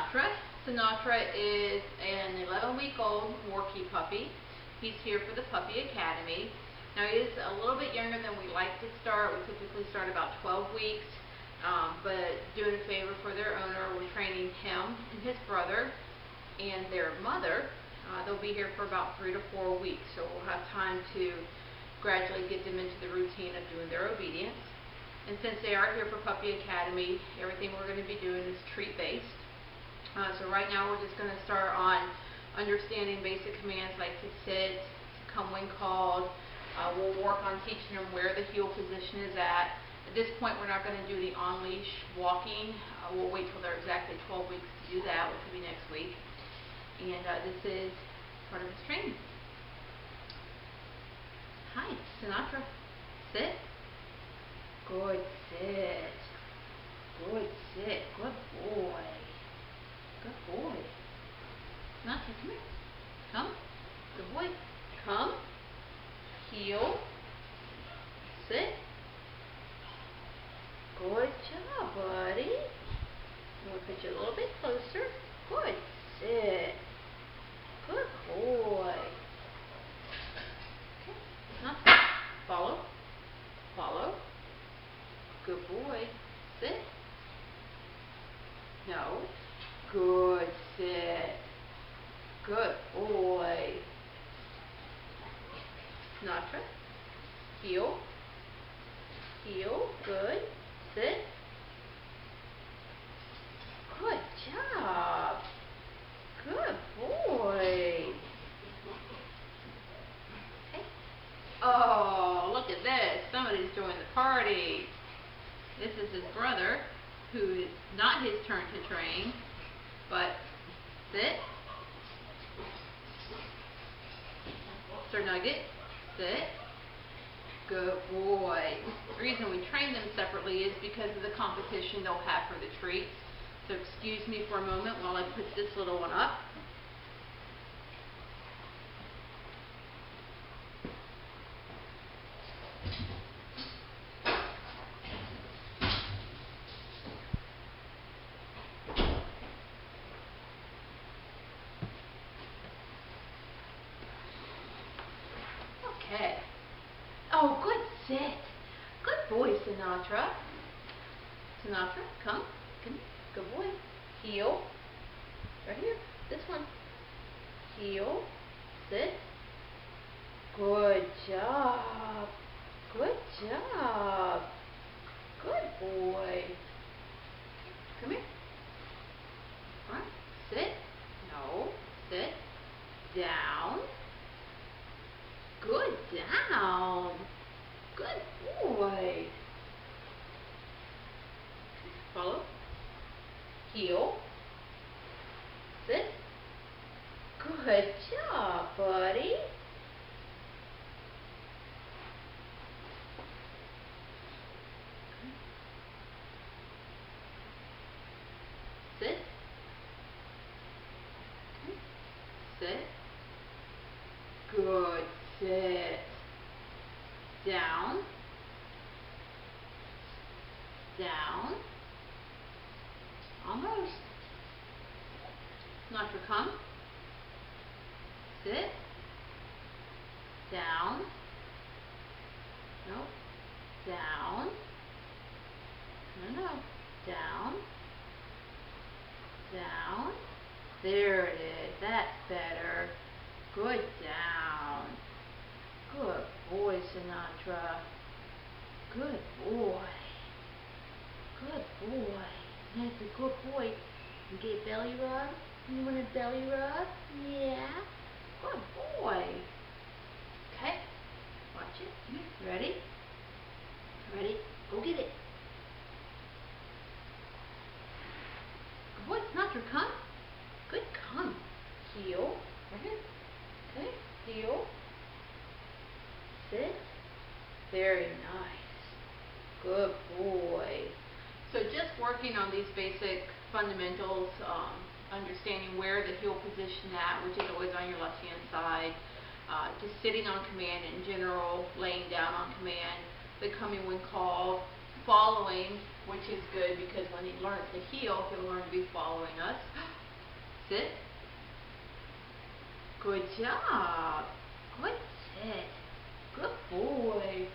Sinatra. Sinatra is an 11-week-old Morkie puppy. He's here for the Puppy Academy. Now he is a little bit younger than we like to start. We typically start about 12 weeks, but doing a favor for their owner, we're training him and his brother and their mother. They'll be here for about 3 to 4 weeks, so we'll have time to gradually get them into the routine of doing their obedience. And since they are here for Puppy Academy, everything we're going to be doing is treat-based. So right now we're just going to start on understanding basic commands like to sit, to come when called. We'll work on teaching them where the heel position is at. At this point we're not going to do the on-leash walking. We'll wait till they're exactly 12 weeks to do that, which will be next week. And this is part of his training. Hi, Sinatra. Sit. Good sit. Good sit. Good boy. Good boy. Sinatra, come here. Come. Good boy. Come. Heel. Sit. Good job, buddy. We'll put you a little bit closer. Good sit. Good boy. Okay. Sinatra. Follow. Follow. Good boy. Sit. No. Good sit. Good boy. Sinatra. Heel. Heel. Good. Sit. Good job. Good boy. Okay. Oh, look at this. Somebody's joined the party. This is his brother, who is not his turn to train, but sit. Sir Nugget, sit. Good boy. The reason we train them separately is because of the competition they'll have for the treats. So excuse me for a moment while I put this little one up. Okay. Oh, good sit. Good boy, Sinatra. Sinatra, come. Come. Good boy. Heel. Right here. This one. Heel. Sit. Good job. Good job. Good boy. Come here. All right. Sit. No. Sit. Down. Good down. Good boy. Follow. Heel. Sit. Good job, buddy. Sit. Sit. Good. Sit. Down. Down. Almost. Sinatra, come. Sit. Down. Nope. Down. No. Down. Down. There it is. That's better. Good down. Good boy, Sinatra. Good boy. Good boy. That's a good boy. You get belly rub? You want a belly rub? Yeah. Good boy. Okay. Watch it. Come here. Ready? Ready? Go get it. Good boy, Sinatra, come. Good, come. Heel. Right here. Okay. Heel. Sit. Very nice. Good boy. So just working on these basic fundamentals, understanding where the heel position at, which is always on your left-hand side, just sitting on command in general, laying down on command, the coming when called, following, which is good because when he learns to heel, he'll learn to be following us. Sit. Good job. Good sit. Good boy.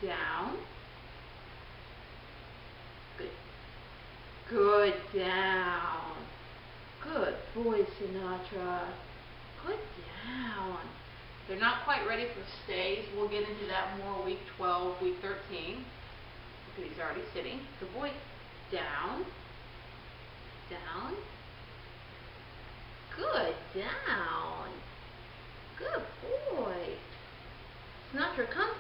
Down. Good. Good down. Good boy, Sinatra. Good down. They're not quite ready for stays. We'll get into that more week 12, week 13. Look, he's already sitting. Good boy. Down. Down. Good down. Good boy. Sinatra, come.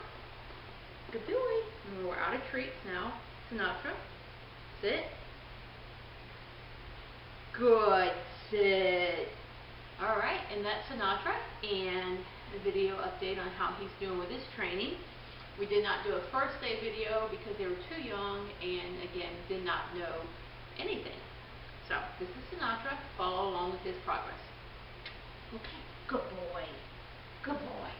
Good boy. We're out of treats now. Sinatra, sit. Good sit. Alright, and that's Sinatra and a video update on how he's doing with his training. We did not do a first day video because they were too young and again did not know anything. So this is Sinatra. Follow along with his progress. Okay, good boy. Good boy.